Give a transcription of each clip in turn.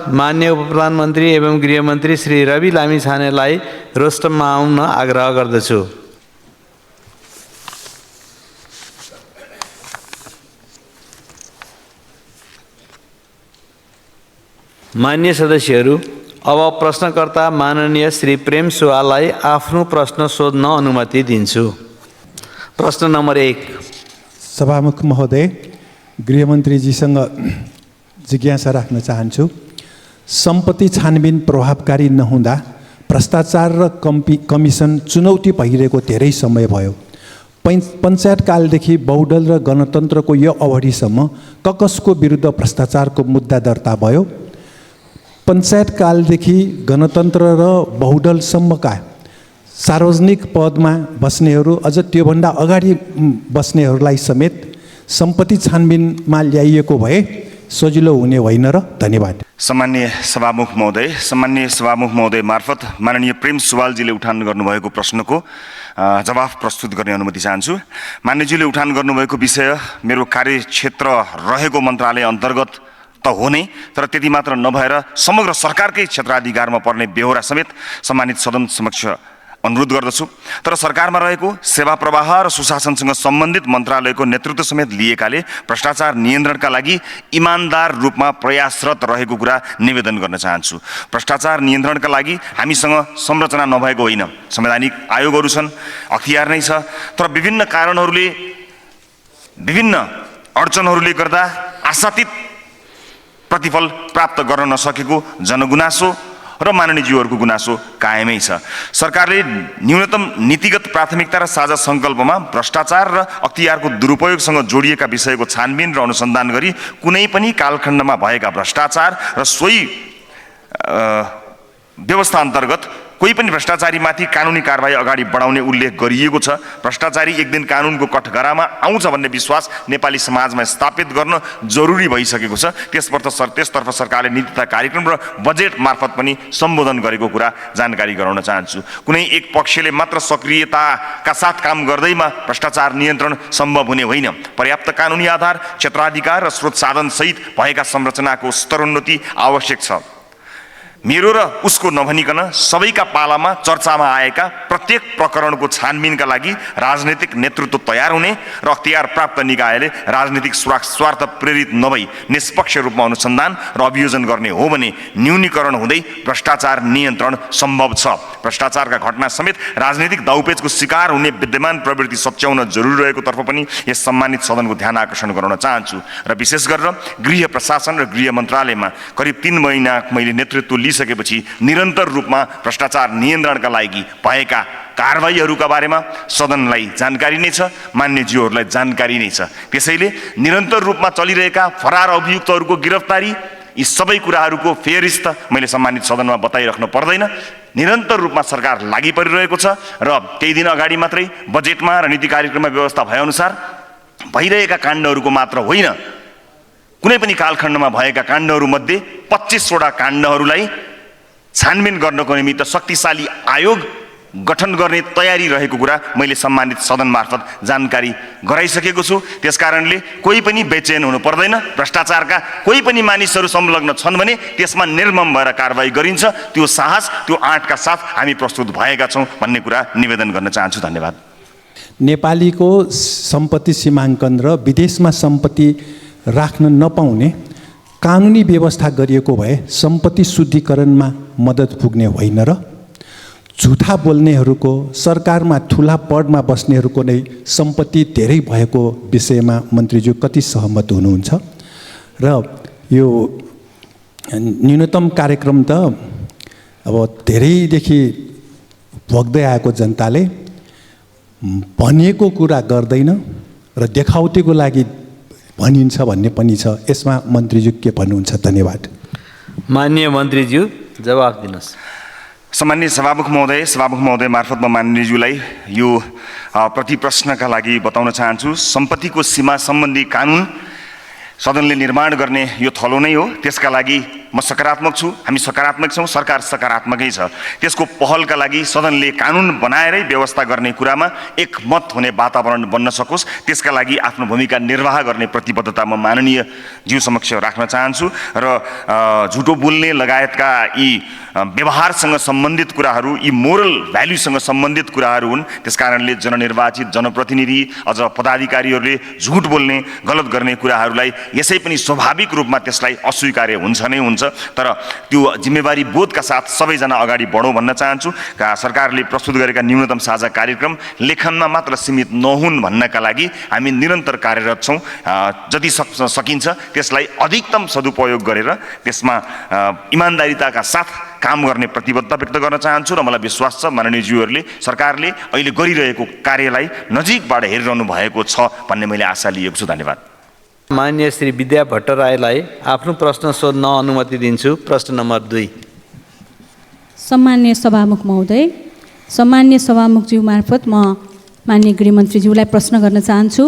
माननीय उपप्रधानमन्त्री एवं गृहमन्त्री श्री रवि लामिछानेलाई रोस्टममा आउन आग्रह गर्दछु। मान्य सदस्यहरू, अब प्रश्नकर्ता माननीय श्री प्रेम सुवाललाई आफ्नो प्रश्न सोध्न अनुमति दिन्छु। प्रश्न नम्बर 1। सभामुख महोदय, गृहमन्त्रीजीसँग जिज्ञासा राख्न चाहन्छु। सम्पत्ति छानबिन प्रभावकारी नहुँदा भ्रष्टाचार र कमिसन चुनौती भइरहेको धेरै समय भयो। पञ्चायत कालदेखि बहुदल र गणतन्त्रको यो अवधिसम्म कसको विरुद्ध भ्रष्टाचारको मुद्दा दर्ता भयो? पञ्चायत कालदेखि गणतन्त्र र बहुदलसम्मका सार्वजनिक पदमा बस्नेहरू, अझ त्योभन्दा अगाडि बस्नेहरूलाई समेत सम्पत्ति छानबिनमा ल्याइएको भए सजिलो हुने होइन र? धन्यवाद। सम्माननीय सभामुख महोदय मार्फत माननीय प्रेम सुवालजीले उठान गर्नुभएको प्रश्नको जवाफ प्रस्तुत गर्ने अनुमति चाहन्छु। मान्यज्यूले उठान गर्नुभएको विषय मेरो कार्यक्षेत्र रहेको मन्त्रालय अन्तर्गत त हो नै, तर त्यति मात्र नभएर समग्र सरकारकै क्षेत्राधिकारमा पर्ने बेहोरा समेत सम्मानित सदन समक्ष अनुरोध गर्दछु। तर सरकारमा रहेको सेवा प्रवाह र सुशासनसँग सम्बन्धित मन्त्रालयको नेतृत्व समेत लिएकाले भ्रष्टाचार नियन्त्रणका लागि इमानदार रूपमा प्रयासरत रहेको कुरा निवेदन गर्न चाहन्छु। भ्रष्टाचार नियन्त्रणका लागि हामीसँग संरचना नभएको होइन, संवैधानिक आयोगहरू छन्, अख्तियार नै छ, तर विभिन्न कारणहरूले, विभिन्न अडचनहरूले गर्दा आशातीत प्रतिफल प्राप्त गर्न नसकेको जनगुनासो र माननीयज्यूहरूको गुनासो कायमै छ। सरकारले न्यूनतम नीतिगत प्राथमिकता र साझा सङ्कल्पमा भ्रष्टाचार र अख्तियारको दुरुपयोगसँग जोडिएका विषयको छानबिन र अनुसन्धान गरी कुनै पनि कालखण्डमा भएका भ्रष्टाचार र सोही व्यवस्था अन्तर्गत कोही पनि भ्रष्टाचारीमाथि कानुनी कारबाही अगाडि बढाउने उल्लेख गरिएको छ। भ्रष्टाचारी एक दिन कानुनको कठघरामा आउँछ भन्ने विश्वास नेपाली समाजमा स्थापित गर्न जरुरी भइसकेको छ। त्यसतर्फ सरकारले नीति तथा कार्यक्रम र बजेट मार्फत पनि सम्बोधन गरेको कुरा जानकारी गराउन चाहन्छु। कुनै एक पक्षले मात्र सक्रियताका साथ काम गर्दैमा भ्रष्टाचार नियन्त्रण सम्भव हुने होइन। पर्याप्त कानुनी आधार, क्षेत्राधिकार र स्रोत साधन सहित भएका संरचनाको स्तरोन्नति आवश्यक छ। मेरो र उसको नभनिकन सबैका पालामा चर्चामा आएका प्रत्येक प्रकरणको छानबिनका लागि राजनीतिक नेतृत्व तयार हुने र अख्तियार प्राप्त निकायले राजनीतिक स्वार्थ प्रेरित नभई निष्पक्ष रूपमा अनुसन्धान र अभियोजन गर्ने हो भने न्यूनीकरण हुँदै भ्रष्टाचार नियन्त्रण सम्भव छ। भ्रष्टाचारका घटना समेत राजनीतिक दाउपेचको शिकार हुने विद्यमान प्रवृत्ति सच्याउन जरुरी रहेको तर्फ पनि यस सम्मानित सदनको ध्यान आकर्षण गराउन चाहन्छु। र विशेष गरेर गृह प्रशासन र गृह मन्त्रालयमा करिब 3 महिना मैले नेतृत्व लिइसकेपछि निरन्तर रूपमा भ्रष्टाचार नियन्त्रणका लागि भएका कारबाहीहरूका बारेमा सदनलाई जानकारी नै छ, मान्यज्यूहरूलाई जानकारी नै छ। त्यसैले निरन्तर रूपमा चलिरहेका फरार अभियुक्तहरूको गिरफ्तारी, यी सबै कुराहरूको फेरिस्त मैले सम्मानित सदनमा बताइराख्नु पर्दैन। निरन्तर रूपमा सरकार लागि परिरहेको छ र केही दिन अगाडि मात्रै बजेटमा र नीति कार्यक्रममा व्यवस्था भएअनुसार भइरहेका काण्डहरूको मात्र होइन, कुनै पनि कालखण्डमा भएका काण्डहरूमध्ये 25 वटा काण्डहरूलाई छानबिन गर्नको निमित्त शक्तिशाली आयोग गठन गर्ने तयारी रहेको कुरा मैले सम्मानित सदन मार्फत जानकारी गराइसकेको छु। त्यसकारणले कोही पनि बेचैन हुनु पर्दैन। भ्रष्टाचारका कोही पनि मानिसहरू संलग्न छन् भने त्यसमा निर्मम भएर कारबाही गरिन्छ। त्यो साहस, त्यो आँटका साथ हामी प्रस्तुत भएका छौँ भन्ने कुरा निवेदन गर्न चाहन्छु। धन्यवाद। नेपालीको सम्पत्ति सीमाङ्कन र विदेशमा सम्पत्ति राख्न नपाउने कानुनी व्यवस्था गरिएको भए सम्पत्ति शुद्धिकरणमा मद्दत पुग्ने होइन र? झुठा बोल्नेहरूको, सरकारमा ठुला पदमा बस्नेहरूको नै सम्पत्ति धेरै भएको विषयमा मन्त्रीज्यू कति सहमत हुनुहुन्छ? र यो न्यूनतम कार्यक्रम त अब धेरैदेखि भोग्दै आएको जनताले भनिएको कुरा गर्दैन र देखाउटीको लागि भनिन्छ भन्ने पनि छ। यसमा मन्त्रीज्यू के भन्नुहुन्छ? धन्यवाद। माननीय मन्त्रीज्यू जवाफ दिनुहोस्। सम्माननीय सभामुख महोदय मार्फत म माननीयज्यूलाई यो प्रति प्रश्नका लागि बताउन चाहन्छु। सम्पत्तिको सीमा सम्बन्धी कानुन सदनले निर्माण गर्ने यो थलो नै हो। त्यसका लागि म सकारात्मक छु, हामी सकारात्मक छौँ, सरकार सकारात्मकै छ। त्यसको पहलका लागि सदनले कानुन बनाएरै व्यवस्था गर्ने कुरामा एकमत हुने वातावरण बन्न सकोस्, त्यसका लागि आफ्नो भूमिका निर्वाह गर्ने प्रतिबद्धता म माननीय ज्यू समक्ष राख्न चाहन्छु। र झुटो बोल्ने लगायतका यी व्यवहारसँग सम्बन्धित कुराहरू, यी मोरल भ्याल्युसँग सम्बन्धित कुराहरू हुन्। त्यसकारणले जननिर्वाचित जनप्रतिनिधि अझ पदाधिकारीहरूले झुट बोल्ने, गलत गर्ने कुराहरूलाई यसै पनि स्वाभाविक रूपमा त्यसलाई अस्वीकार्य हुन्छ नै हुन्छ। तर त्यो जिम्मेवारी बोधका साथ सबैजना अगाडि बढौँ भन्न चाहन्छु। सरकारले प्रस्तुत गरेका न्यूनतम साझा कार्यक्रम लेखनमा मात्र सीमित नहुन् भन्नका लागि हामी निरन्तर कार्यरत छौँ। जति सकिन्छ त्यसलाई अधिकतम सदुपयोग गरेर त्यसमा इमान्दारिताका साथ काम गर्ने प्रतिबद्धता व्यक्त गर्न चाहन्छु। र मलाई विश्वास छ माननीय ज्यूहरूले सरकारले अहिले गरिरहेको कार्यलाई नजिकबाट हेरिरहनु भएको छ भन्ने मैले आशा लिएको छु। धन्यवाद। माननीय श्री विद्या भट्टराईलाई आफ्नो प्रश्न सोध्न अनुमति दिन्छु। प्रश्न नम्बर 2। सम्मान्य सभामुख महोदय, सम्मान्य सभामुखज्यू मार्फत म माननीय गृहमन्त्रीज्यूलाई प्रश्न गर्न चाहन्छु।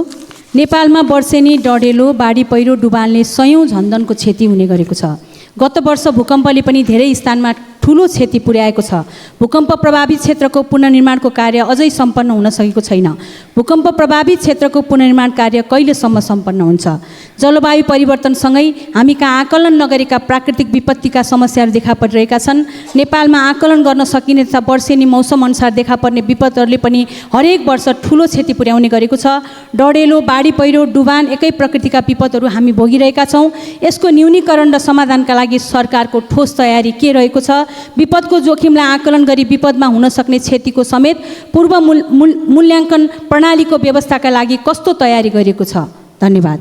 नेपालमा वर्षेनी, डढेलो, बाढी पहिरो, डुबालले सयौँ झन्डनको क्षति हुने गरेको छ। गत वर्ष भूकम्पले पनि धेरै स्थानमा ठुलो क्षति पुर्याएको छ। भूकम्प प्रभावित क्षेत्रको पुनर्निर्माणको कार्य अझै सम्पन्न हुन सकेको छैन। भूकम्प प्रभावित क्षेत्रको पुनर्निर्माण कार्य कहिलेसम्म सम्पन्न हुन्छ? जलवायु परिवर्तनसँगै हामी कहाँ आकलन नगरेका प्राकृतिक विपत्तिका समस्याहरू देखा परिरहेका छन्। नेपालमा आकलन गर्न सकिने तथा वर्षेनी मौसम अनुसार देखा पर्ने विपदहरूले पनि हरेक वर्ष ठुलो क्षति पुर्याउने गरेको छ। डढेलो, बाढी पहिरो, डुबान एकै प्रकृतिका विपदहरू हामी भोगिरहेका छौँ। यसको न्यूनीकरण र समाधानका लागि सरकारको ठोस तयारी के रहेको छ? विपदको जोखिमलाई आकलन गरी विपदमा हुन सक्ने क्षतिको समेत पूर्व मूल्याङ्कन प्रणालीको व्यवस्थाका लागि कस्तो तयारी गरिएको छ? धन्यवाद।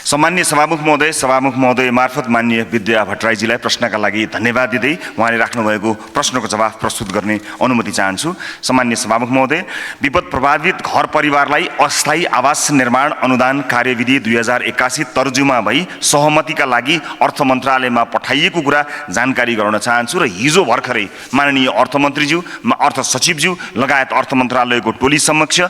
सम्मान्य सभामुख महोदय मार्फत माननीय विद्या भट्टराईजीलाई प्रश्नका लागि धन्यवाद दिँदै उहाँले राख्नुभएको प्रश्नको जवाफ प्रस्तुत गर्ने अनुमति चाहन्छु। सम्मान्य सभामुख महोदय, विपद प्रभावित घर परिवारलाई अस्थायी आवास निर्माण अनुदान कार्यविधि 2081 तर्जुमा भई सहमतिका लागि अर्थ मन्त्रालयमा पठाइएको कुरा जानकारी गराउन चाहन्छु। र हिजो भर्खरै माननीय अर्थमन्त्रीज्यू, अर्थ सचिवज्यू लगायत अर्थ मन्त्रालयको टोली समक्ष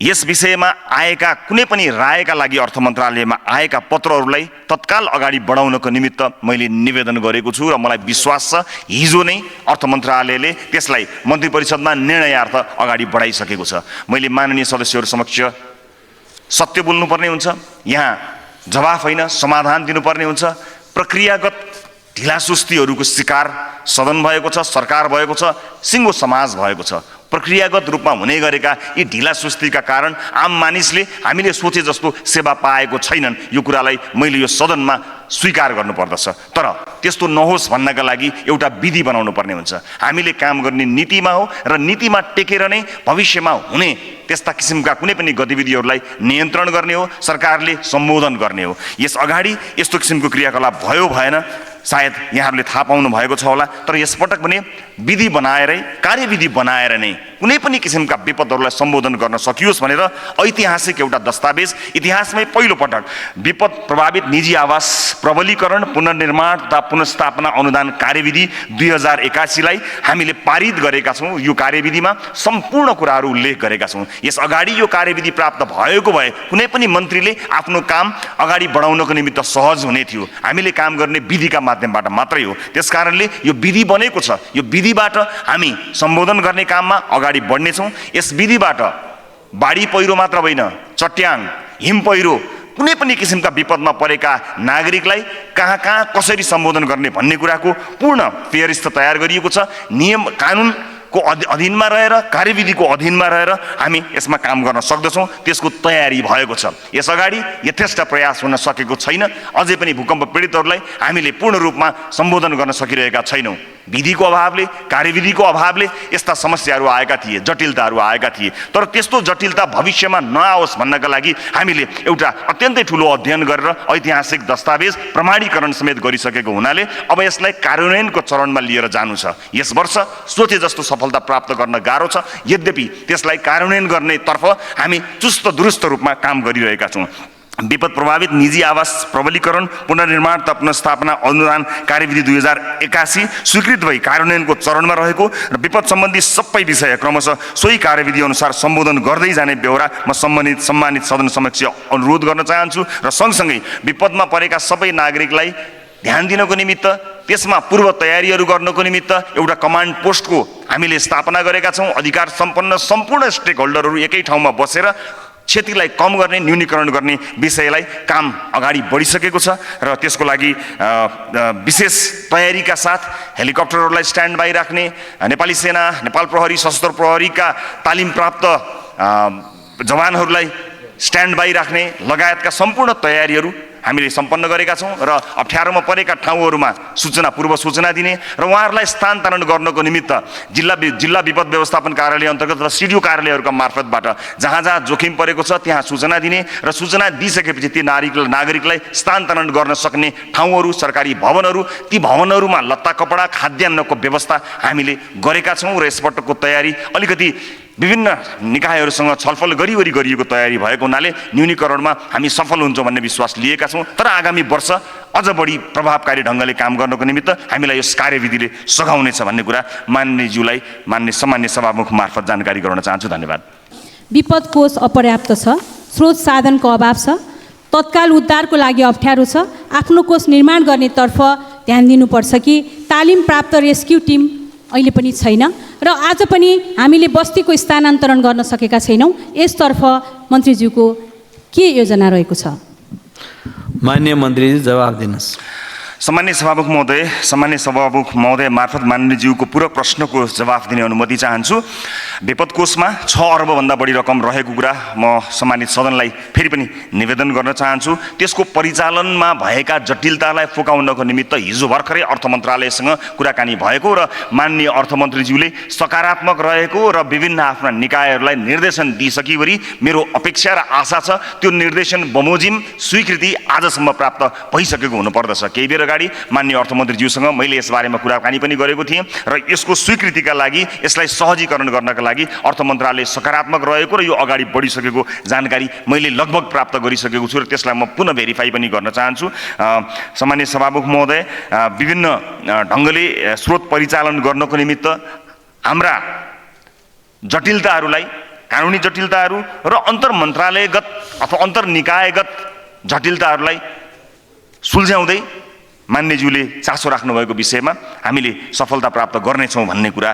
यस विषयमा आएका कुनै पनि रायका लागि अर्थ मन्त्रालयमा आएका पत्रहरूलाई तत्काल अगाडि बढाउनको निमित्त मैले निवेदन गरेको छु। र मलाई विश्वास छ हिजो नै अर्थ मन्त्रालयले त्यसलाई मन्त्री परिषदमा निर्णयार्थ अगाडि बढाइसकेको छ। मैले माननीय सदस्यहरू समक्ष सत्य बोल्नुपर्ने हुन्छ, यहाँ जवाफ होइन समाधान दिनुपर्ने हुन्छ। प्रक्रियागत ढिलासुस्तीहरूको शिकार सदन भएको छ, सरकार भएको छ, सिङ्गो समाज भएको छ। प्रक्रियागत रूपमा हुने गरेका यी ढिलासुस्तीका कारण आम मानिसले हामीले सोचे जस्तो सेवा पाएको छैनन्। यो कुरालाई मैले यो सदनमा स्वीकार गर्नुपर्दछ। तर त्यस्तो नहोस् भन्नका लागि एउटा विधि बनाउनु पर्ने हुन्छ। हामीले काम गर्ने नीतिमा हो र नीतिमा टेकेर नै भविष्यमा हुने त्यस्ता किसिमका कुनै पनि गतिविधिहरूलाई नियन्त्रण गर्ने हो, सरकारले सम्बोधन गर्ने हो। यस अगाडि यस्तो किसिमको क्रियाकलाप भयो भएन सायद यहाँहरूले थाहा पाउनु भएको छ होला। तर यसपटक पनि विधि बनाएरै, कार्यविधि बनाएर नै कुनै पनि किसिमका विपदहरूलाई सम्बोधन गर्न सकियोस् भनेर ऐतिहासिक एउटा दस्तावेज, इतिहासमै पहिलो पटक विपद प्रभावित निजी आवास प्रबलीकरण, पुनर्निर्माण तथा पुनर्स्थापना अनुदान कार्यविधि 2081 लाई हामीले पारित गरेका छौँ। यो कार्यविधिमा सम्पूर्ण कुराहरू उल्लेख गरेका छौँ। यस अगाडि यो कार्यविधि प्राप्त भएको भए कुनै पनि मन्त्रीले आफ्नो काम अगाडि बढाउनको निमित्त सहज हुने थियो। हामीले काम गर्ने विधिका माध्यमबाट मात्रै हो। त्यसकारणले यो विधि बनेको छ। यो विधिबाट हामी सम्बोधन गर्ने काममा अगाडि बढ्नेछौँ। यस विधिबाट बाढी पहिरो मात्र होइन, चट्याङ, हिम पहिरो, कुनै पनि किसिमका विपदमा परेका नागरिकलाई कहाँ कहाँ कसरी सम्बोधन गर्ने भन्ने कुराको पूर्ण फेयरिस्त तयार गरिएको छ। नियम कानुनको अधीनमा रहेर, कार्यविधिको अधीनमा रहेर हामी यसमा काम गर्न सक्दछौँ। त्यसको तयारी भएको छ। यसअगाडि यथेष्ट प्रयास हुन सकेको छैन। अझै पनि भूकम्प पीडितहरूलाई हामीले पूर्ण रूपमा सम्बोधन गर्न सकिरहेका छैनौँ। विधिको अभावले, कार्यविधिको अभावले यस्ता समस्याहरू आएका थिए, जटिलताहरू आएका थिए। तर त्यस्तो जटिलता भविष्यमा नआओस् भन्नका लागि हामीले एउटा अत्यन्तै ठुलो अध्ययन गरेर ऐतिहासिक दस्तावेज प्रमाणीकरण समेत गरिसकेको हुनाले अब यसलाई कार्यान्वयनको चरणमा लिएर जानु छ। यस वर्ष सोचे जस्तो सफलता प्राप्त गर्न गाह्रो छ। यद्यपि त्यसलाई कार्यान्वयन गर्नेतर्फ हामी चुस्त दुरुस्त रूपमा काम गरिरहेका छौँ। विपद प्रभावित निजी आवास प्रबलीकरण, पुनर्निर्माण तथा पुनर्स्थापना अनुदान कार्यविधि 2081 स्वीकृत भई कार्यान्वयनको चरणमा रहेको र विपद सम्बन्धी सबै विषय क्रमशः सोही कार्यविधि अनुसार सम्बोधन गर्दै जाने बेहोरा म सम्मानित सदन समक्ष अनुरोध गर्न चाहन्छु। र सँगसँगै विपदमा परेका सबै नागरिकलाई ध्यान दिनको निमित्त, त्यसमा पूर्व तयारीहरू गर्नको निमित्त एउटा कमान्ड पोस्टको हामीले स्थापना गरेका छौँ। अधिकार सम्पन्न सम्पूर्ण स्टेक होल्डरहरू एकै ठाउँमा बसेर क्षतिलाई कम गर्ने, न्यूनीकरण गर्ने विषयलाई काम अगाडि बढिसकेको छ र त्यसको लागि विशेष तयारीका साथ हेलिकप्टरहरूलाई स्ट्यान्ड बाई राख्ने, नेपाली सेना, नेपाल प्रहरी, सशस्त्र प्रहरीका तालिम प्राप्त जवानहरूलाई स्ट्यान्ड बाई राख्ने लगायतका सम्पूर्ण तयारीहरू हामीले सम्पन्न गरेका छौँ र अप्ठ्यारोमा परेका ठाउँहरूमा पूर्व सूचना दिने र उहाँहरूलाई स्थानान्तरण गर्नको निमित्त जिल्ला विपद व्यवस्थापन कार्यालय अन्तर्गत र सिडिओ कार्यालयहरूका मार्फतबाट जहाँ जहाँ जोखिम परेको छ त्यहाँ सूचना दिने र सूचना दिइसकेपछि ती नागरिकलाई स्थानान्तरण गर्न सक्ने ठाउँहरू, सरकारी भवनहरू, ती भवनहरूमा लत्ता कपडा खाद्यान्नको व्यवस्था हामीले गरेका छौँ र यसपटकको तयारी अलिकति विभिन्न निकायहरूसँग छलफल गरिएको तयारी भएको हुनाले न्यूनीकरणमा हामी सफल हुन्छौँ भन्ने विश्वास लिएका छौँ। तर आगामी वर्ष अझ बढी प्रभावकारी ढङ्गले काम गर्नको निमित्त हामीलाई यस कार्यविधिले सघाउनेछ भन्ने कुरा माननीयज्यूलाई सम्मान्य सभामुख मार्फत जानकारी गराउन चाहन्छु। धन्यवाद। विपद कोष अपर्याप्त छ, स्रोत साधनको अभाव छ, तत्काल उद्धारको लागि अप्ठ्यारो छ। आफ्नो कोष निर्माण गर्नेतर्फ ध्यान दिनुपर्छ कि तालिम प्राप्त रेस्क्यु टिम अहिले पनि छैन र आज पनि हामीले बस्तीको स्थानान्तरण गर्न सकेका छैनौँ। यसतर्फ मन्त्रीज्यूको के योजना रहेको छ? माननीय मन्त्रीजी जवाफ दिनुहोस्। सम्मान्य सभामुख महोदय मार्फत माननीयज्यूको पूरक प्रश्नको जवाफ दिने अनुमति चाहन्छु। विपद कोषमा 6 अर्बभन्दा बढी रकम रहेको कुरा म सम्मानित सदनलाई फेरि पनि निवेदन गर्न चाहन्छु। त्यसको परिचालनमा भएका जटिलतालाई फुकाउनको निमित्त हिजो भर्खरै अर्थ मन्त्रालयसँग कुराकानी भएको र माननीय अर्थमन्त्रीज्यूले सकारात्मक रहेको र विभिन्न आफ्ना निकायहरूलाई निर्देशन दिइसकिवरी मेरो अपेक्षा र आशा छ त्यो निर्देशन बमोजिम स्वीकृति आजसम्म प्राप्त भइसकेको हुनुपर्दछ। केही बेर अगाडि माननीय अर्थमन्त्रीज्यूसँग मैले यसबारेमा कुराकानी पनि गरेको थिएँ र यसको स्वीकृतिका लागि, यसलाई सहजीकरण गर्नका लागि अर्थ मन्त्रालय सकारात्मक रहेको र यो अगाडि बढिसकेको जानकारी मैले लगभग प्राप्त गरिसकेको छु र त्यसलाई म पुनः भेरिफाई पनि गर्न चाहन्छु। सम्मान्य सभामुख महोदय, विभिन्न ढङ्गले स्रोत परिचालन गर्नको निमित्त हाम्रा जटिलताहरूलाई, कानुनी जटिलताहरू र अन्तर मन्त्रालयगत अथवा अन्तर निकायगत जटिलताहरूलाई सुल्झ्याउँदै मान्यज्यूले चासो राख्नुभएको विषयमा हामीले सफलता प्राप्त गर्नेछौँ भन्ने कुरा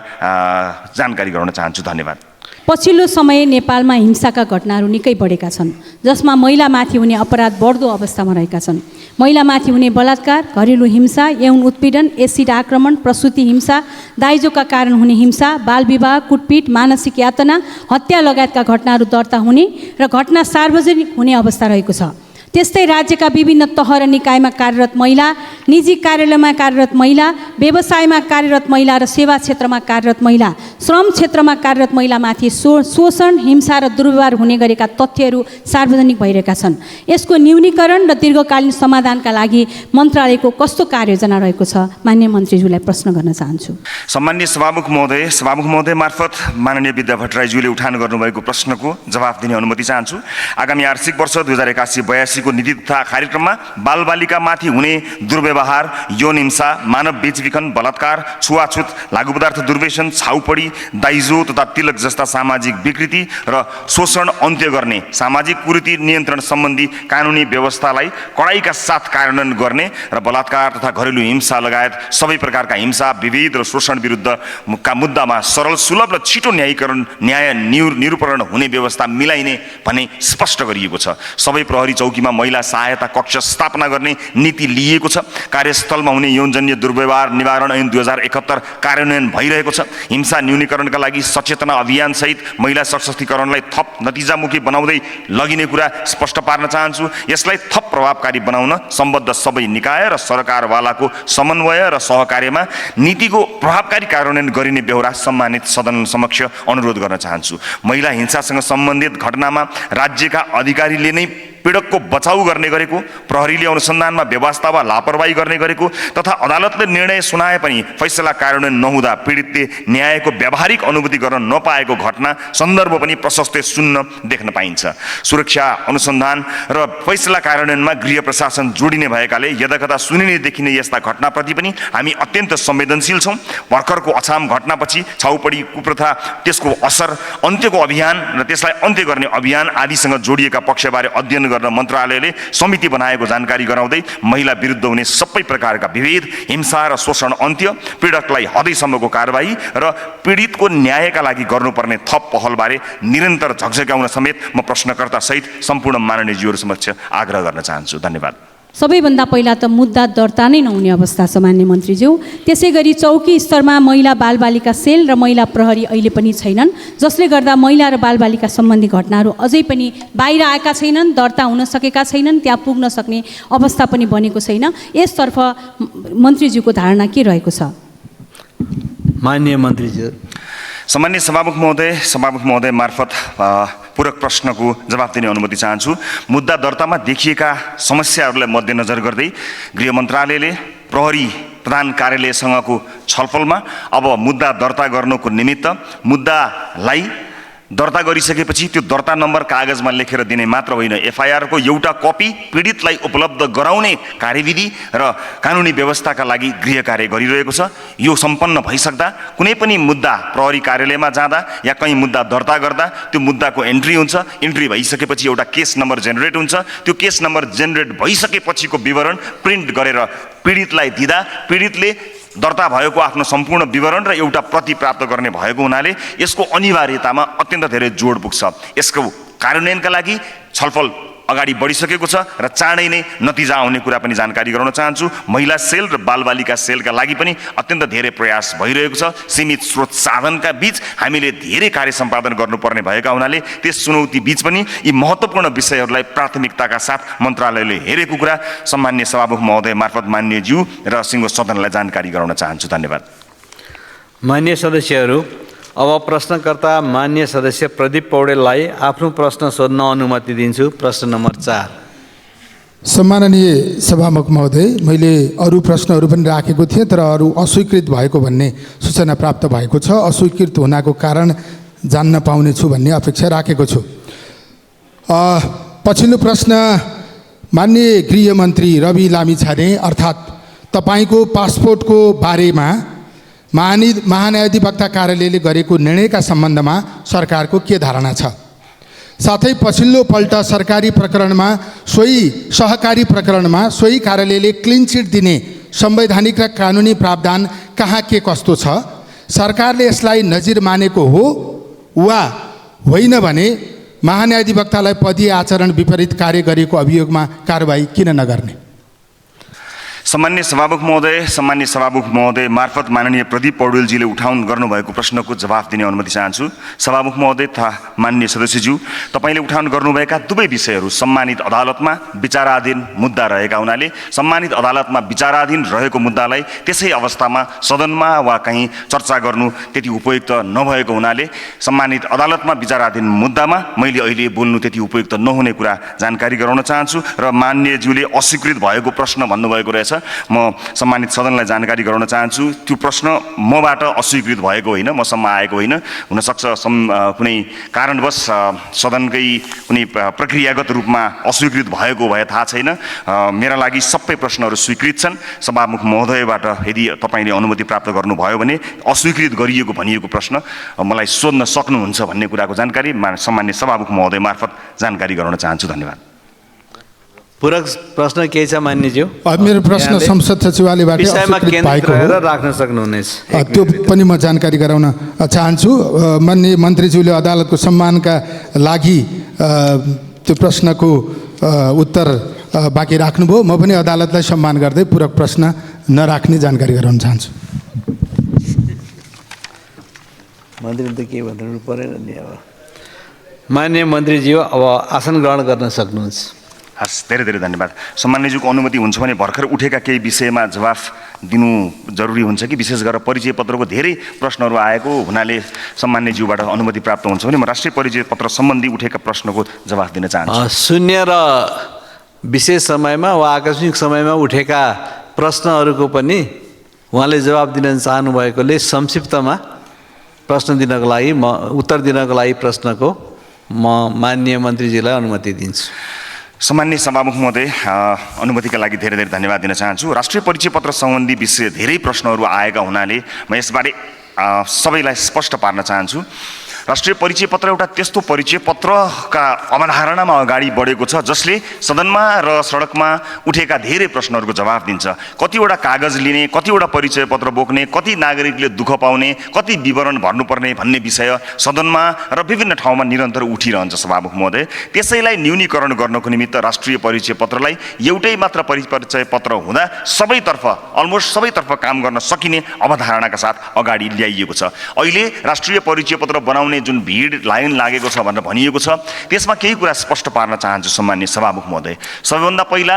जानकारी गराउन चाहन्छु। धन्यवाद। पछिल्लो समय नेपालमा हिंसाका घटनाहरू निकै बढेका छन्, जसमा महिलामाथि हुने अपराध बढ्दो अवस्थामा रहेका छन्। महिलामाथि हुने बलात्कार, घरेलु हिंसा, यौन उत्पीडन, एसिड आक्रमण, प्रसुति हिंसा, दाइजोका कारण हुने हिंसा, बालविवाह, कुटपिट, मानसिक यातना, हत्या लगायतका घटनाहरू दर्ता हुने र घटना सार्वजनिक हुने अवस्था रहेको छ। त्यस्तै राज्यका विभिन्न तह र निकायमा कार्यरत महिला, निजी कार्यालयमा कार्यरत महिला, व्यवसायमा कार्यरत महिला र सेवा क्षेत्रमा कार्यरत महिला, श्रम क्षेत्रमा कार्यरत महिलामाथि शोषण, हिंसा र दुर्व्यवहार हुने गरेका तथ्यहरू सार्वजनिक भइरहेका छन्। यसको न्यूनीकरण र दीर्घकालीन समाधानका लागि मन्त्रालयको कस्तो कार्ययोजना रहेको छ? माननीय मन्त्रीज्यूलाई प्रश्न गर्न चाहन्छु। सम्मान्य सभामुख महोदय मार्फत माननीय विद्या भट्टराईज्यूले उठान गर्नुभएको प्रश्नको जवाफ दिने अनुमति चाहन्छु। आगामी आर्थिक वर्ष 2081-82 को नीति तथा कार्यक्रममा बालबालिकामाथि हुने दुर्व्यवहार, यौन हिंसा, मानव बेचबिखन, बलात्कार, छुवाछुत, लागु पदार्थ दुर्व्यसन, छाउपडी, दाइजो तथा तिलक जस्ता सामाजिक विकृति र शोषण अन्त्य गर्ने, सामाजिक कुरीति नियन्त्रण सम्बन्धी कानुनी व्यवस्थालाई कडाइका साथ कार्यान्वयन गर्ने र बलात्कार तथा घरेलु हिंसा लगायत सबै प्रकारका हिंसा, विभेद र शोषण विरुद्धका मुद्दामा सरल, सुलभ र छिटो न्याय निरूपण हुने व्यवस्था मिलाइने भन्ने स्पष्ट गरिएको छ। सबै प्रहरी चौकीमा महिला सहायता कक्ष स्थापना गर्ने नीति लिएको छ। कार्यस्थलमा हुने यौनजन्य दुर्व्यवहार निवारण ऐन 2071 कार्यान्वयन भइरहेको छ। हिंसा न्यूनीकरणका लागि सचेतना अभियान सहित महिला सशक्तिकरणलाई थप नतिजामुखी बनाउँदै लगिने कुरा स्पष्ट पार्न चाहन्छु। यसलाई थप प्रभावकारी बनाउन सम्बद्ध सबै निकाय र सरकारवालाको समन्वय र सहकार्यमा नीतिको प्रभावकारी कार्यान्वयन गरिने बेहोरा सम्मानित सदन समक्ष अनुरोध गर्न चाहन्छु। महिला हिंसासँग सम्बन्धित घटनामा राज्यका अधिकारीले नै पीडकको बचाउ गर्ने गरेको, प्रहरीले अनुसन्धानमा व्यवस्था वा लापरवाही गर्ने गरेको तथा अदालतले निर्णय सुनाए पनि फैसला कार्यान्वयन नहुँदा पीडितले न्यायको व्यावहारिक अनुभूति गर्न नपाएको घटना सन्दर्भ पनि प्रशस्तै सुन्न देख्न पाइन्छ। सुरक्षा, अनुसन्धान र फैसला कार्यान्वयनमा गृह प्रशासन जोडिने भएकाले यदाकदा सुनिने देखिने यस्ता घटनाप्रति पनि हामी अत्यन्त संवेदनशील छौँ। भर्खरको अछाम घटनापछि छाउपडी कुप्रथा, त्यसको असर, अन्त्यको अभियान र त्यसलाई अन्त्य गर्ने अभियान आदिसँग जोडिएका पक्षबारे अध्ययन गर्न मन्त्रालयले समिति बनाएको जानकारी गराउँदै महिला विरुद्ध हुने सबै प्रकारका विभेद, हिंसा र शोषण अन्त्य, पीडकलाई हदैसम्मको कारबाही र पीडितको न्यायका लागि गर्नुपर्ने थप पहलबारे निरन्तर झकझक्याउन समेत म प्रश्नकर्ता सहित सम्पूर्ण माननीयज्यूहरू समक्ष आग्रह गर्न चाहन्छु। धन्यवाद। सबैभन्दा पहिला त मुद्दा दर्ता नै नहुने अवस्था छ मान्य मन्त्रीज्यू। त्यसै गरी चौकी स्तरमा महिला बालबालिका सेल र महिला प्रहरी अहिले पनि छैनन्, जसले गर्दा महिला र बालबालिका सम्बन्धी घटनाहरू अझै पनि बाहिर आएका छैनन्, दर्ता हुन सकेका छैनन्, त्यहाँ पुग्न सक्ने अवस्था पनि बनेको छैन। यसतर्फ मन्त्रीज्यूको धारणा के रहेको छ? माननीय मन्त्रीज्यू। सम्माननीय सभामुख महोदय मार्फत पूरक प्रश्नको जवाफ दिने अनुमति चाहन्छु। मुद्दा दर्तामा देखिएका समस्याहरूलाई मध्यनजर गर्दै गृह मन्त्रालयले प्रहरी प्रधान कार्यालयसँगको छलफलमा अब मुद्दा दर्ता गर्नको निमित्त मुद्दालाई दर्ता गरिसकेपछि त्यो दर्ता नम्बर कागजमा लेखेर दिने मात्र होइन, एफआइआरको एउटा कपी पीडितलाई उपलब्ध गराउने कार्यविधि र कानुनी व्यवस्थाका लागि गृह कार्य गरिरहेको छ। यो सम्पन्न भइसक्दा कुनै पनि मुद्दा प्रहरी कार्यालयमा जाँदा या कहीँ मुद्दा दर्ता गर्दा त्यो मुद्दाको एन्ट्री हुन्छ। एन्ट्री भइसकेपछि एउटा केस नम्बर जेनेरेट हुन्छ। त्यो केस नम्बर जेनेरेट भइसकेपछिको विवरण प्रिन्ट गरेर पीडितलाई दिँदा पीडितले दर्ता भएको आफ्नो सम्पूर्ण विवरण र एउटा प्रति प्राप्त गर्ने भएको हुनाले यसको अनिवार्यतामा अत्यन्त धेरै जोड पुग्छ। यसको कार्यान्वयनका लागि छलफल अगाडि बढिसकेको छ र चाँडै नै नतिजा आउने कुरा पनि जानकारी गराउन चाहन्छु। महिला सेल र बालबालिका सेलका लागि पनि अत्यन्त धेरै प्रयास भइरहेको छ। सीमित स्रोत साधनका बीच हामीले धेरै कार्य सम्पादन गर्नुपर्ने भएका हुनाले त्यस चुनौती बीच पनि यी महत्त्वपूर्ण विषयहरूलाई प्राथमिकताका साथ मन्त्रालयले हेरेको कुरा सम्माननीय सभामुख महोदय मार्फत माननीयज्यू र सिङ्गो सदनलाई जानकारी गराउन चाहन्छु। धन्यवाद। मान्य सदस्यहरू, अब प्रश्नकर्ता मान्य सदस्य प्रदीप पौडेललाई आफ्नो प्रश्न सोध्न अनुमति दिन्छु। प्रश्न नम्बर 4। सम्माननीय सभामुख महोदय, मैले अरू प्रश्नहरू पनि राखेको थिएँ तर अरू अस्वीकृत भएको भन्ने सूचना प्राप्त भएको छ। अस्वीकृत हुनको कारण जान्न पाउनेछु भन्ने अपेक्षा राखेको छु। पछिल्लो प्रश्न माननीय गृहमन्त्री रवि लामिछाने अर्थात् तपाईँको पासपोर्टको बारेमा महान्यायाधिवक्ता कार्यालयले गरेको निर्णयका सम्बन्धमा सरकारको के धारणा छ? साथै पछिल्लो पल्ट सरकारी प्रकरणमा सहकारी प्रकरणमा सोही कार्यालयले क्लिन चिट दिने संवैधानिक र कानुनी प्रावधान कहाँ के कस्तो छ? सरकारले यसलाई नजिर मानेको हो वा होइन भने महान्यायाधिवक्तालाई पदीय आचरण विपरीत कार्य गरेको अभियोगमा कारबाही किन नगर्ने? सम्माननीय सभामुख महोदय मार्फत माननीय प्रदीप पौडेलजीले उठाउनु गर्नुभएको प्रश्नको जवाफ दिने अनुमति चाहन्छु। सभामुख महोदय तथा माननीय सदस्यज्यू, तपाईँले उठाउनु गर्नुभएका दुवै विषयहरू सम्मानित अदालतमा विचाराधीन मुद्दा रहेका हुनाले सम्मानित अदालतमा विचाराधीन रहेको मुद्दालाई त्यसै अवस्थामा सदनमा वा कहीँ चर्चा गर्नु त्यति उपयुक्त नभएको हुनाले सम्मानित अदालतमा विचाराधीन मुद्दामा मैले अहिले बोल्नु त्यति उपयुक्त नहुने कुरा जानकारी गराउन चाहन्छु। र माननीयज्यूले अस्वीकृत भएको प्रश्न भन्नुभएको रहेछ। म सम्मानित सदनलाई जानकारी गराउन चाहन्छु, त्यो प्रश्न मबाट अस्वीकृत भएको होइन, मसम्म आएको होइन। हुनसक्छ कुनै कारणवश सदनकै कुनै प्रक्रियागत रूपमा अस्वीकृत भएको भए थाहा छैन। मेरा लागि सबै प्रश्नहरू स्वीकृत छन्। सभामुख महोदयबाट यदि तपाईँले अनुमति प्राप्त गर्नुभयो भने अस्वीकृत गरिएको भनिएको प्रश्न मलाई सोध्न सक्नुहुन्छ भन्ने कुराको जानकारी सम्मान्य सभामुख महोदय मार्फत जानकारी गराउन चाहन्छु। धन्यवाद। पूरक प्रश्न केही छ मान्यज्यू? मेरो प्रश्न संसद सचिवालयबाट विषयमा अस्वीकृत भएको हो, राख्न सक्नुहुनेछ। त्यो पनि म जानकारी गराउन चाहन्छु। माननीय मन्त्रीज्यूले अदालतको सम्मानका लागि त्यो प्रश्नको उत्तर बाँकी राख्नुभयो। म पनि अदालतलाई सम्मान गर्दै पूरक प्रश्न नराख्ने जानकारी गराउन चाहन्छु। मन्त्रीले त के भन्नु परेन नि। अब माननीय मन्त्रीज्यू, अब आसन ग्रहण गर्न सक्नुहुन्छ। हस्, धेरै धेरै धन्यवाद। सम्मान्यज्यूको अनुमति हुन्छ भने भर्खर उठेका केही विषयमा जवाफ दिनु जरुरी हुन्छ कि? विशेष गरेर परिचय पत्रको धेरै प्रश्नहरू आएको हुनाले सम्मान्यज्यूबाट अनुमति प्राप्त हुन्छ भने म राष्ट्रिय परिचय पत्र सम्बन्धी उठेका प्रश्नको जवाफ दिन चाहन्छु। शून्य र विशेष समयमा वा आकस्मिक समयमा उठेका प्रश्नहरूको पनि उहाँले जवाब दिन चाहनु भएकोले संक्षिप्तमा प्रश्न दिनको लागि उत्तर दिनको लागि प्रश्नको म माननीय मन्त्रीजीलाई अनुमति दिन्छु। सम्माननीय सभामुख महोदय, अनुमतिका लागि धेरै धेरै धन्यवाद दिन चाहन्छु। राष्ट्रिय परिचय पत्र सम्बन्धी विषय धेरै प्रश्नहरू आएका हुनाले म यसबारे सबैलाई स्पष्ट पार्न चाहन्छु। राष्ट्रिय परिचय पत्र एउटा त्यस्तो परिचय पत्रका अवधारणामा अगाडि बढेको छ जसले सदनमा र सडकमा उठेका धेरै प्रश्नहरूको जवाफ दिन्छ। कतिवटा कागज लिने, कतिवटा परिचय पत्र बोक्ने, कति नागरिकले दुःख पाउने, कति विवरण भर्नुपर्ने भन्ने विषय सदनमा र विभिन्न ठाउँमा निरन्तर उठिरहन्छ सभामुख महोदय। त्यसैलाई न्यूनीकरण गर्नको निमित्त राष्ट्रिय परिचय पत्रलाई एउटै मात्र परिचय पत्र हुँदा अलमोस्ट सबैतर्फ काम गर्न सकिने अवधारणाका साथ अगाडि ल्याइएको छ। अहिले राष्ट्रिय परिचय पत्र बनाउने जुन भिड लाइन लागेको छ भनेर भनिएको छ, त्यसमा केही कुरा स्पष्ट पार्न चाहन्छु सम्माननीय सभामुख महोदय। सबैभन्दा पहिला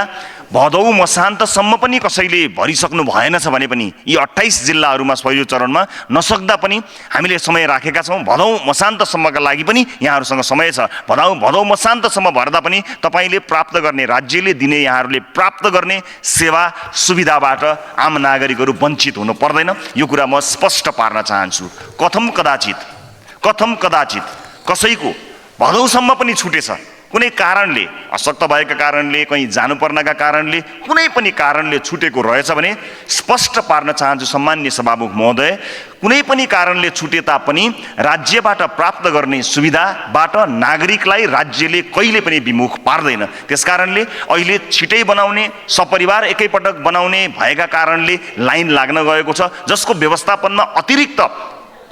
भदौ मसान्तसम्म पनि कसैले भरिसक्नु भएनछ भने पनि यी 28 जिल्लाहरूमा पहिलो चरणमा नसक्दा पनि हामीले समय राखेका छौँ। भदौ मसान्तसम्मका लागि पनि यहाँहरूसँग समय छ। भदौ मसान्तसम्म भर्दा पनि तपाईँले प्राप्त गर्ने, राज्यले दिने, यहाँहरूले प्राप्त गर्ने सेवा सुविधाबाट आम नागरिकहरू वञ्चित हुनु पर्दैन। यो कुरा म स्पष्ट पार्न चाहन्छु। कथम कदाचित कसैको भदौसम्म पनि छुटेछ, कुनै कारणले, अशक्त भएका कारणले, कहीँ जानुपर्नका कारणले, कुनै पनि कारणले छुटेको रहेछ भने स्पष्ट पार्न चाहन्छु सम्माननीय सभामुख महोदय, कुनै पनि कारणले छुटे तापनि राज्यबाट प्राप्त गर्ने सुविधाबाट नागरिकलाई राज्यले कहिले पनि विमुख पार्दैन। त्यसकारणले अहिले छिटै बनाउने, सपरिवार एकैपटक बनाउने भएका कारणले लाइन लाग्न गएको छ, जसको व्यवस्थापनमा अतिरिक्त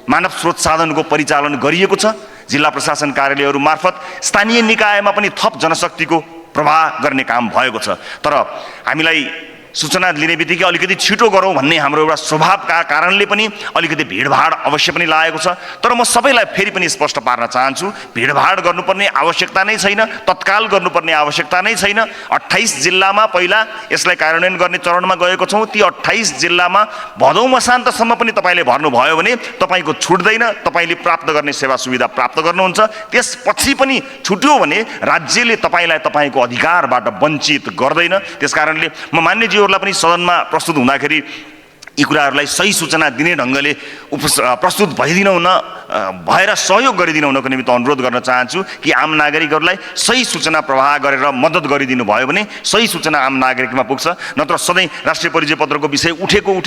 मानव स्रोत साधनको परिचालन गरिएको छ। जिल्ला प्रशासन कार्यालयहरू मार्फत स्थानीय निकायमा पनि थप जनशक्तिको प्रवाह गर्ने काम भएको छ। तर हामीलाई सूचना लिने बित्तिकै अलिकति छिटो गरौँ भन्ने हाम्रो एउटा स्वभावका कारणले पनि अलिकति भिडभाड अवश्य पनि लागेको छ। तर म सबैलाई फेरि पनि स्पष्ट पार्न चाहन्छु, भिडभाड गर्नुपर्ने आवश्यकता नै छैन, तत्काल गर्नुपर्ने आवश्यकता नै छैन। 28 जिल्लामा पहिला यसलाई कार्यान्वयन गर्ने चरणमा गएको छौँ। ती 28 जिल्लामा भदौ मसान्तसम्म पनि तपाईँले भर्नुभयो भने तपाईँको छुट्दैन, तपाईँले प्राप्त गर्ने सेवा सुविधा प्राप्त गर्नुहुन्छ। त्यसपछि पनि छुट्यो भने राज्यले तपाईँलाई तपाईँको अधिकारबाट वञ्चित गर्दैन। त्यसकारणले म मान्यज्यू पनि सदनमा प्रस्तुत हुँदाखेरि यी कुराहरूलाई सही सूचना दिने ढङ्गले प्रस्तुत भएर सहयोग गरिदिनु हुनको निमित्त अनुरोध गर्न चाहन्छु कि आम नागरिकहरूलाई सही सूचना प्रवाह गरेर मद्दत गरिदिनु भयो भने सही सूचना आम नागरिकमा पुग्छ। नत्र सधैँ राष्ट्रिय परिचय पत्रको विषय उठेको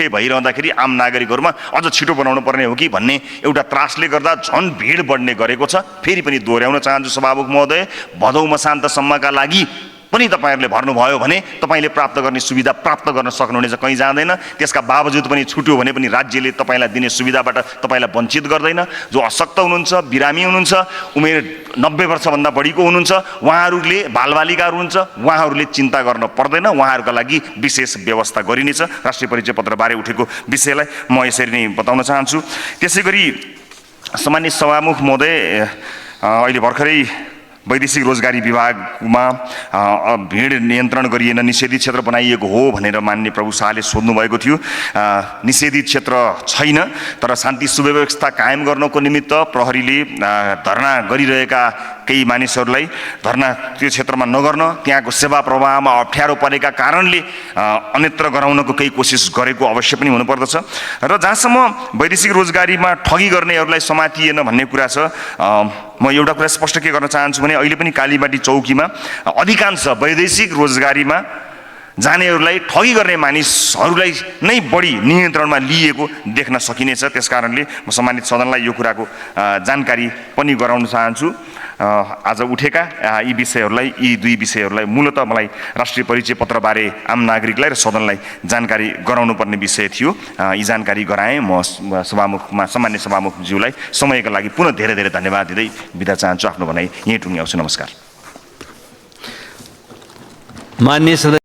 भइरहँदाखेरि आम नागरिकहरूमा अझ छिटो बनाउनु पर्ने हो कि भन्ने एउटा त्रासले गर्दा झन् भिड बढ्ने गरेको छ। फेरि पनि दोहोऱ्याउन चाहन्छु सभामुख महोदय, भदौ मसान्तसम्मका लागि पनि तपाईँहरूले भर्नुभयो भने तपाईँले प्राप्त गर्ने सुविधा प्राप्त गर्न सक्नुहुनेछ, कहीँ जाँदैन। त्यसका बावजुद पनि छुट्यो भने पनि राज्यले तपाईँलाई दिने सुविधाबाट तपाईँलाई वञ्चित गर्दैन। जो अशक्त हुनुहुन्छ, बिरामी हुनुहुन्छ, उमेर 90 वर्षभन्दा बढीको हुनुहुन्छ, उहाँहरूले, बालबालिकाहरू हुनुहुन्छ, उहाँहरूले चिन्ता गर्न पर्दैन। उहाँहरूका लागि विशेष व्यवस्था गरिनेछ। राष्ट्रिय परिचय पत्रबारे उठेको विषयलाई म यसरी नै बताउन चाहन्छु। त्यसै गरी सामान्य सभामुख महोदय, अहिले भर्खरै वैदेशिक रोजगारी विभागमा भिड नियन्त्रण गरिएन, निषेधित क्षेत्र बनाइएको हो भनेर माननीय प्रभु शाहले सोध्नु भएको थियो। निषेधित क्षेत्र छैन, तर शान्ति सुव्यवस्था कायम गर्नको निमित्त प्रहरीले धरना गरिरहेका केही मानिसहरूलाई धरना त्यो क्षेत्रमा नगर्न, त्यहाँको सेवा प्रवाहमा अप्ठ्यारो परेका कारणले अन्यत्र गराउनको केही कोसिस गरेको अवश्य पनि हुनुपर्दछ। र जहाँसम्म वैदेशिक रोजगारीमा ठगी गर्नेहरूलाई समातिएन भन्ने कुरा छ, म एउटा कुरा स्पष्ट के गर्न चाहन्छु भने अहिले पनि कालीबाटी चौकीमा अधिकांश वैदेशिक रोजगारीमा जानेहरूलाई ठगी गर्ने मानिसहरूलाई नै बढी नियन्त्रणमा लिएको देख्न सकिनेछ। त्यसकारणले म सम्मानित सदनलाई यो कुराको जानकारी पनि गराउन चाहन्छु। आज उठेका यी विषयहरूलाई, यी दुई विषयहरूलाई मूलतः मलाई राष्ट्रिय परिचय पत्रबारे आम नागरिकलाई र सदनलाई जानकारी गराउनु पर्ने विषय थियो। यी जानकारी गराएँ। म सभामुखमा सम्मान्य सभामुखज्यूलाई समयका लागि पुनः धेरै धेरै धन्यवाद दिँदै बिदा चाहन्छु। आफ्नो भनाइ यहीँ टुङ्ग्याउँछु। नमस्कार। माननीय